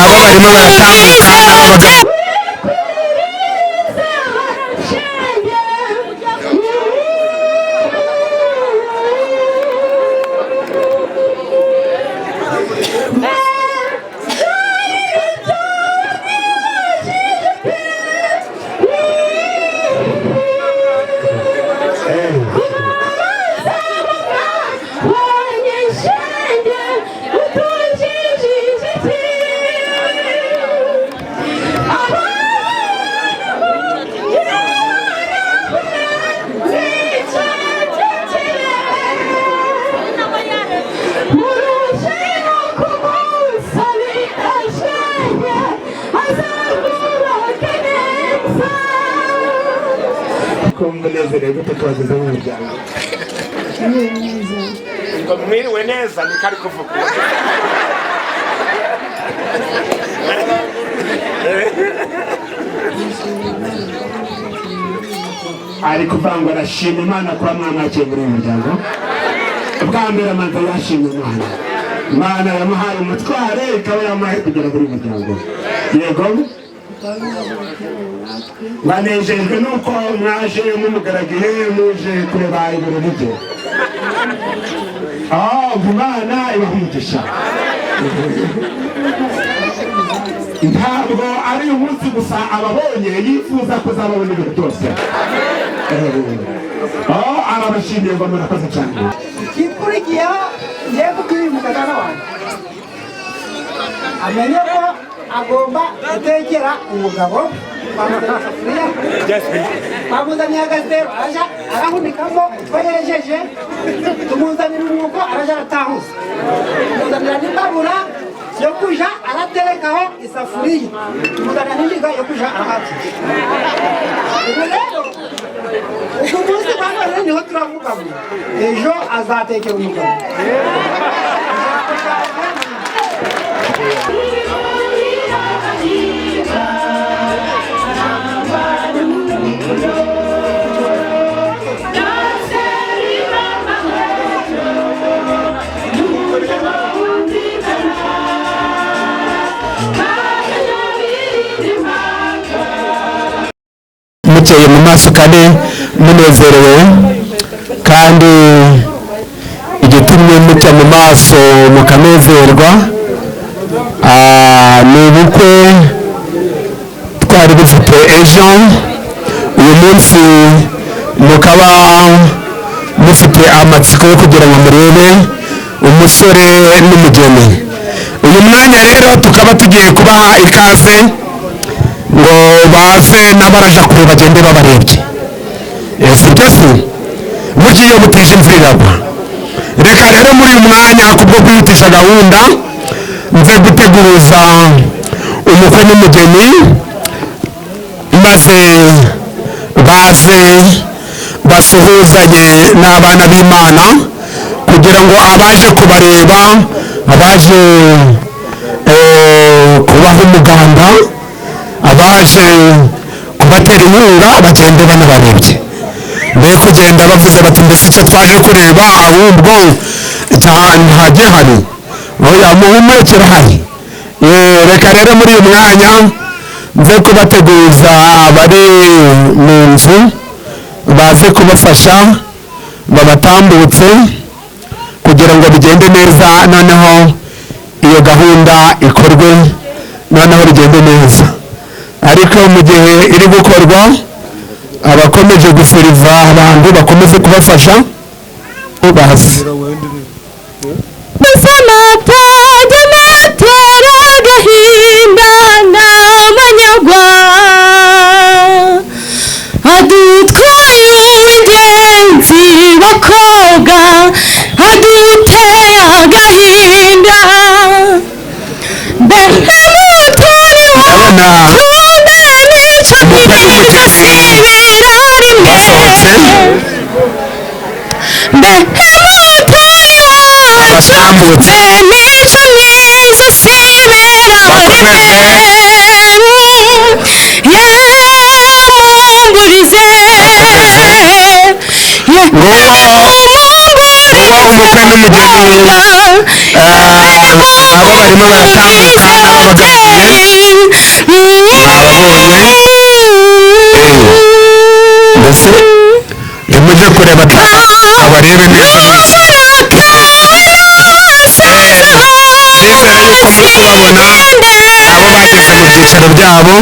abo barimo baratambuka mwiriwe neza ni kari kuvuga ari kuvangwa arashima Imana kuba mwamwakiye muri uyu muryango. Bwa mbere amanza yashimye Imana yamuhaye umutware ikaba yamuhaye kugera muri uyu muryango. Yego banejejwe nuko mwaje mumugaragiye muje kureba ibirori bye. Imana ibahigisha. Ntabwo ari umunsi gusa ababonye yifuza kuzababona ibintu byose. Arabashimiye ngo murakoze cyane. Ikikurikiyeho ngiye kubwira umugana wanjye amenye ko agomba gutekera umugabo bamuzaniye agatero araja arahunikamo utwo yejeje tumuzanira umwuko araja aratahuza tumuzanira n'imbabura yo kuja araterekaho isafuriya tumuzanira n'indiga yo kuja arahatisha. Ubu rero uyu munsi bano niho turavuga ngo ejo azatekera umugabo. mukeye mu maso kandi munezerewe, kandi igitumye mucya mu maso mukanezerwa ni ubukwe twari dufite ejo. uyu munsi mukaba mufite amatsiko yo kugira ngo murebe umusore n'umugeni. uyu mwanya rero tukaba tugiye kubaha ikaze ngo baze n'abaraja kure bagende babarebye. sibyo se burya iyo butije imvura iragwa. reka rero muri uyu mwanya kubwo kwihutisha gahunda nze guteguza umukwe n'umugeni maze baze basuhuzanye n'abana b'Imana kugira ngo abaje kubareba, abaje kubaha umuganda, abaje kubatera inkunga bagende banabarebye, be kugenda bavuze bati mbese icyo twaje kureba ahubwo ntagihari, oya muhumekera hari. reka rero muri uyu mwanya nze kubateguza abari mu nzu baze kubafasha babatambutse kugira ngo bigende neza, noneho iyo gahunda ikorwe, noneho bigende neza. ariko mu gihe iri gukorwa abakomeje guseriva abantu bakomeze kubafasha bazi adutwaye uw'ingenzi bakobwa aduteye agahinda mbere mutari wakumbe n'icyo kibiza sibera rimwe mbere mutari wakumbe n'icyo niza sibera umukwe n'umugeni abo barimo baratambuka n'abagaruye mwababonye mbese nimujye kureba abarebe neza nizere yuko muri kubabona abo bageze mu byicaro byabo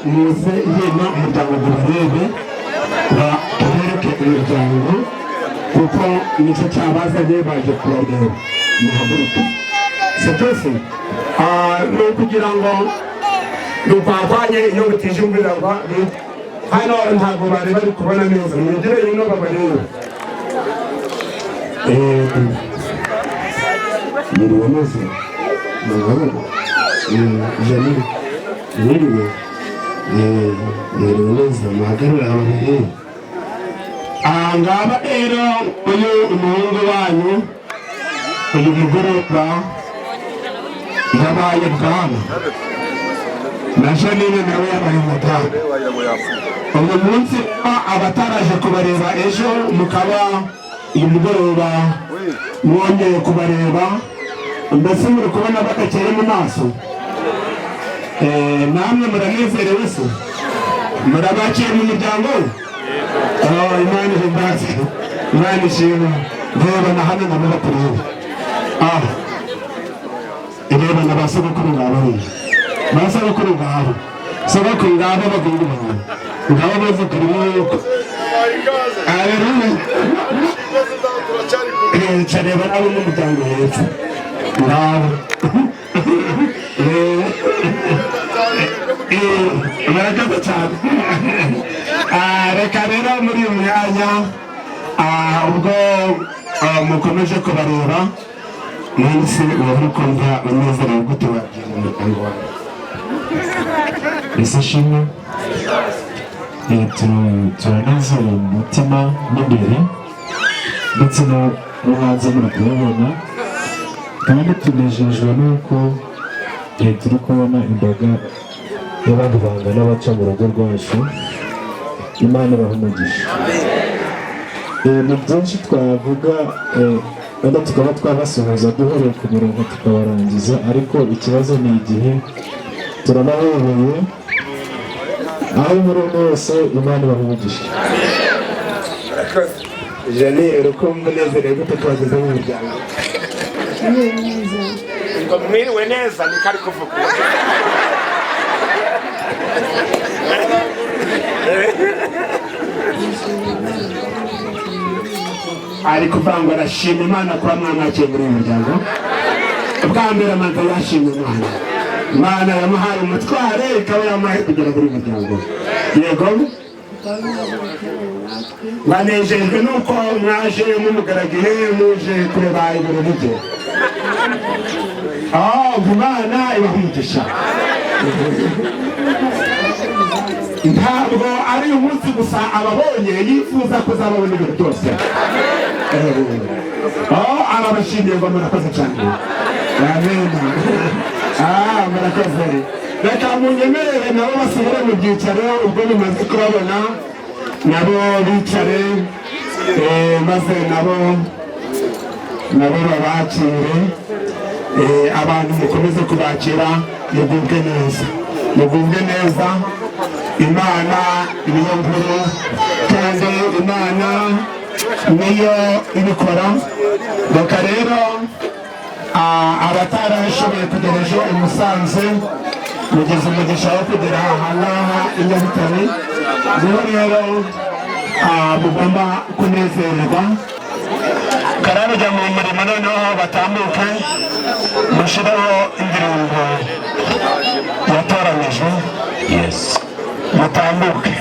muze hino umuryango gubarebe babereke umuryango kuko nicyo cyabazanye baje kubareba muhaguruke setose ni ukugira ngo dupapanye iyo butije umwirabura hano ntabwo bari bari kubona neza mwegere hino babarebe yiriwe neza murabona janine yiriwe neza muhagarare ababiri ngaba rero uyu umuhungu wanyu uyu mugoroba yabaye bwana na janine nawe yabaye madamu uyu munsi abataraje kubareba ejo mukaba uyu mugoroba mwongeye kubareba mbese muri kubona badakeye mu maso namwe muranezerewe se murabakiye mu muryango imana ihimbaze imana ishimwe ndebana hano nabo bakureba irebana ba sogokuru ngabo ba sogokuru ngabo sogokuru ngabo bagungu bawe ngabo baze kurimo yuko careba nabo n'umuryango hepfo ngabo murakaza cyane reka rero muri uyu mwanya ubwo mukomeje kubareba mwese urabona ukumva unezerewe gute wabwira umuryango wawe ese shimwe turanezerewe mu mutima n'imbere ndetse no hanze muri kubabona kandi tunejejwe n'uko turi kubona imbaga y'abandi bangana baca mu rugo rwacu imana ibaha umugisha ni byinshi twavuga wenda tukaba twabasuhuza duhereye ku murongo tukabarangiza ariko ikibazo ni igihe turanahoboye aho muri hose imana ibaha umugisha jane urukumva unezerewe gute twageze mu muryango mwiriwe neza ni kari kuvuga ari kuvangwa arashima imana kuba mwamwakiye muri uyu muryango bwa mbere amanza yashimye imana yamuhaye umutware ikaba yamuhaye kugera muri uyu muryango yego banejejwe nuko mwaje mumugaragiye muje kureba ibirori bye imana ibaha umugisha ntabwo ari umunsi gusa ababonye yifuza kuzababona ibintu byose arabashimiye ngo murakoze cyane amena murakoze reka munyemerere nabo basubire mu byicaro ubwo mumaze kubabona nabo bicare maze nabo babakire abantu mukomeze kubakira mugubwe neza imana niyo nkuru kandi imana niyo ibikora reka rero abatarashoboye kugera ejo i Musanze mugeze umugisha wo kugera ahangaha i Nyabitare niho rero mugomba kunezererwa kararujya mu murimo noneho batambuke mushireho indirimbo yatoranijwe mutambuke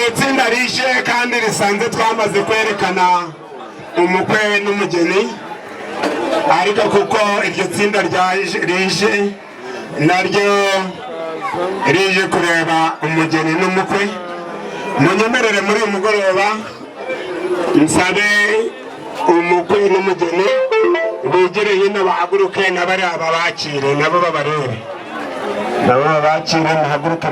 itsinda rije kandi risanze twamaze kwerekana umukwe n'umugeni, ariko kuko iryo tsinda rije naryo rije kureba umugeni n'umukwe, munyemerere muri uyu mugoroba nsabe umukwe n'umugeni bigire hino bahaguruke n'abari babakire nabo babarebe, nabo babakire muhaguruke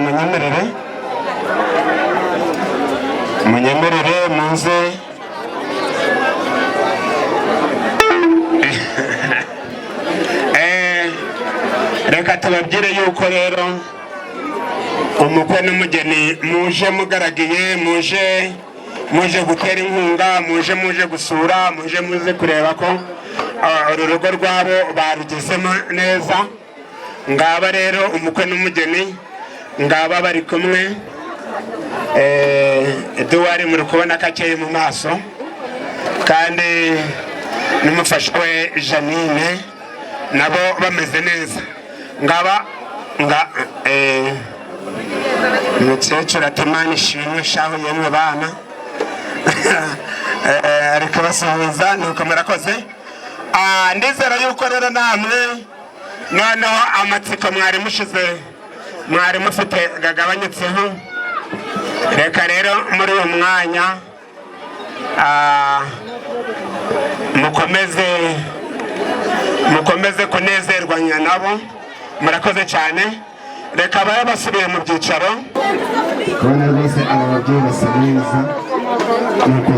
munyemerere muze. Reka tubabwire yuko rero umukwe n'umugeni muje mugaragiye, muje gutera inkunga, muje gusura, muze kureba ko uru rugo rwabo barugezemo neza. Ngaba rero umukwe n'umugeni ngaba bari kumwe, Eduard muri kubona kakeye mu maso, kandi n'umufasha we Janine nabo bameze neza. Ngaba umukecuru atemana ishimwe shaho yemwe bana ariko basuhuza nuko murakoze. Ndizera yuko rero namwe noneho amatsiko mwari mufite gagabanyutseho. Reka rero muri uyu mwanya mukomeze kunezerwanya nabo, murakoze cyane. Reka babe basubiye mu byicaro. Kubona rwose aba babyeyi basa neza nuko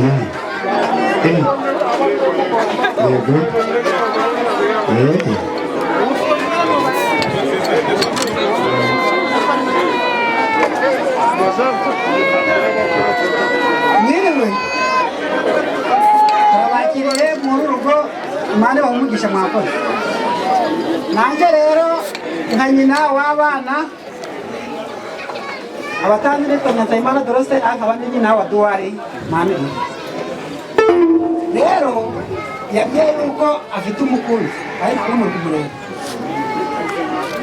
yego mwiriwe turabakiriye muri rugo, Imana bamugisha mwakoze. Nanjye rero nka nyina w'abana abatanzi nitwa Nyansabimana Dorose, akaba ni nyina wa Duwari Mamiri. Rero yabwiye yuko afite umukunzi ariko muri kumureba.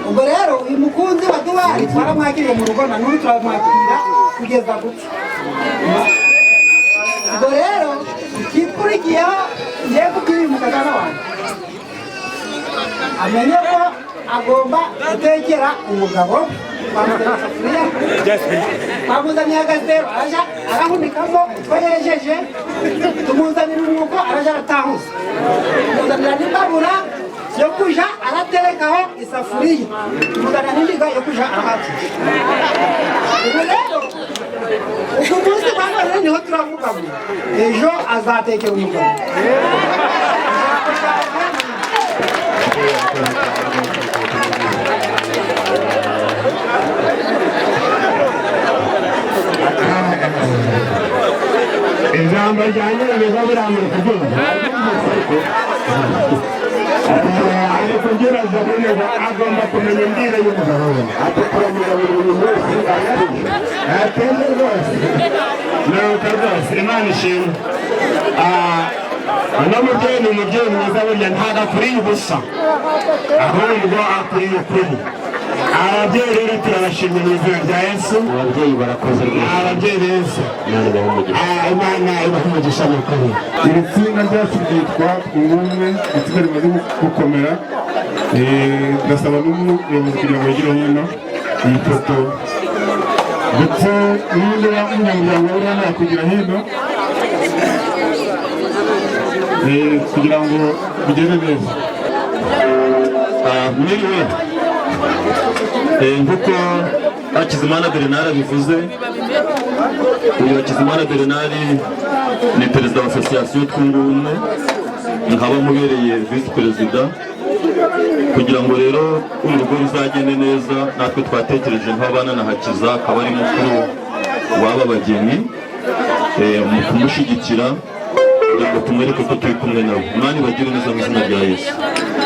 Ubwo rero uyu mukunzi wa Duwari twaramwakiriye mu rugo, na n'ubu turamwakira kugeza gupfa. Ubwo rero ikikurikiyeho ngiye kubwira uyu mukazana wanjye amenye ko agomba gutekera umugabo. Bamuzaniye agasero araja arahunikamo utwo yejeje, tumuzanira umwuko araja aratahuza, tumuzanira n'imbabura yo kuja araterekaho isafuriya, tumuzanira n'indiga yo kuja arahatisha. Ubu rero uyu munsi wa none niho turavugamo, ejo azatekera umugabo. Ijambo rya nyirabeza biramura kubyumva, ari kugira Janine agomba kumenya indire y'umugabo we, ati kuramugabira buri munsi atende rwose nuko rwose. Imana ishimwe. Uno mubyeyi ni umubyeyi mwiza, burya ntabwo akuriye ubusa, ahubwo akuriye ukuri. Ababyeyi rero turabashimye mu izina rya Yesu. ababyeyi barakoze rwose, ababyeyi beza, Imana ibahe umugisha mukuru. Iri tsinda ryacu ryitwa Ubumwe, itsinda rimaze gukomera. Ndasaba n'umuyobozi kugira ngo yigire hino iyi foto, ndetse n'undi munyamuryango uri hano kugira hino kugira ngo bigende neza. mwiriwe. Nk'uko Hakizimana Bernard abivuze, uyu Hakizimana Bernard ni perezida wa asosiyasiyo Twunga Ubumwe, nkaba mubereye visi perezida. Kugira ngo rero uru rugo ruzagende neza, natwe twatekereje nk'abana na Hakiza akaba ari mukuru w'aba bageni, mu kumushyigikira kugira ngo tumwereke ko turi kumwe nabo. Imana ibagire neza mu izina rya Yesu.